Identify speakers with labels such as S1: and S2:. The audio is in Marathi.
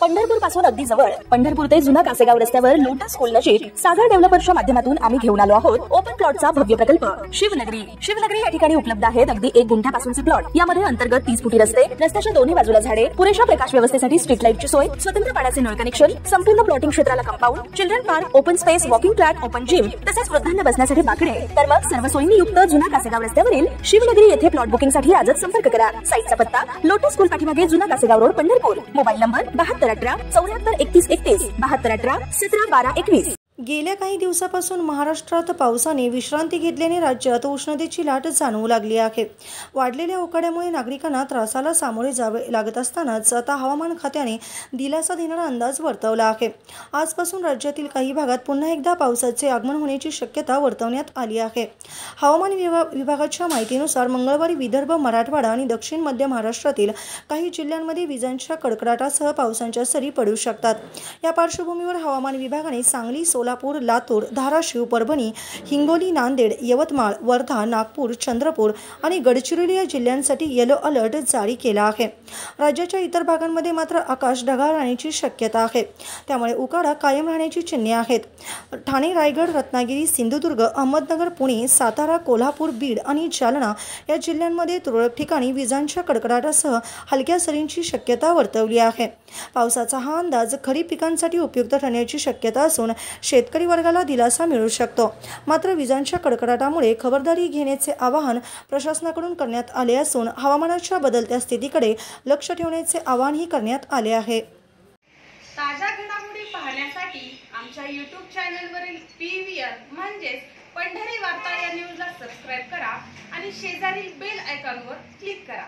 S1: पंढरपूर पासून अगदी जवळ पंढरपूर ते जुना कासेगाव रस्त्यावर लोटस स्कूल नजीक सागर डेव्हलपर्सच्या माध्यमातून आम्ही घेऊन आलो आहोत ओपन प्लॉटचा भव्य प्रकल्प शिवनगरी। शिवनगरी या ठिकाणी उपलब्ध आहेत अगदी 1 गुंठ्यापासूनचे प्लॉट। यामध्ये अंतर्गत 30 फुटी रस्ते, रस्त्याच्या दोन्ही बाजूला झाडे, पुरेशा प्रकाश व्यवस्थेसाठी स्ट्रीट लाईटची सोय, स्वतंत्र पाण्याचे नळ कनेक्शन, संपूर्ण प्लॉटिंग क्षेत्राला compound, children park, open space, walking track, open gym, तसेच वृद्धांना बसण्यासाठी बाकडे। तर मग सर्व सोयींनी युक्त जुना कासेगाव रस्त्यावरील शिवनगरी येथे प्लॉट बुकिंगसाठी आजच संपर्क करा। साईटचा पत्ता लोटस स्कूल पाठीमागे जुना Kasegaon road Pandharpur. Mobile number 7218 74 31 31 7218 17 12 21।
S2: गेल्या काही दिवसापासून महाराष्ट्रात पावसाने विश्रांती घेतल्याने राज्यात उष्णतेची लाट जाणवू लागली आहे। वाढलेल्या उकाड्यामुळे नागरिकांना त्रासाला सामोरे जावे लागत असतानाच आता हवामान खात्याने दिलासा देणारा अंदाज वर्तवला आहे। आजपासून राज्यातील काही भागात पुन्हा एकदा पावसाचे आगमन होण्याची शक्यता वर्तवण्यात आली आहे। हवामान विभागाच्या माहितीनुसार मंगळवारी विदर्भ, मराठवाडा आणि दक्षिण मध्य महाराष्ट्रातील काही जिल्ह्यांमध्ये विजांच्या कडकडाटासह पावसाच्या सरी पडू शकतात। या पार्श्वभूमीवर हवामान विभागाने सांगली, सोलापूर, लातूर, धाराशिव, परभणी, हिंगोली, नांदेड, यवतमाळ, वर्धा, नागपूर, चंद्रपूर आणि गडचिरोली या जिल्ह्यांसाठी येलो अलर्ट जारी केला आहे। राज्याच्या इतर भागांमध्ये मात्र आकाश ढगाळ राहण्याची शक्यता आहे, त्यामुळे उकाडा कायम राहण्याची चिन्हे आहेत। ठाणे, रायगड, रत्नागिरी, सिंधुदुर्ग, अहमदनगर, पुणे, सातारा, कोल्हापूर, बीड आणि जालना या जिल्ह्यांमध्ये तुरळक ठिकाणी विजांच्या कडकडाटासह हलक्या सरींची शक्यता वर्तवली आहे। पावसाचा हा अंदाज खरीप पिकांसाठी उपयुक्त ठरण्याची शक्यता असून शेतकरी वर्गाला दिलासा मिळू शकतो। मात्र विजांच्या कडकडाटामुळे खबरदारी घेण्याचे आवाहन प्रशासनाकडून करण्यात आले असून हवामानाच्या बदलत्या स्थितीकडे लक्ष ठेवण्याचे आवाहनही करण्यात आले आहे।
S3: ताज्या घडामोडी पाहण्यासाठी आमच्या YouTube चॅनलवरील PVR म्हणजेच पंढरी वार्ता या न्यूजला सबस्क्राइब करा आणि शेजारील बेल आयकॉनवर क्लिक करा।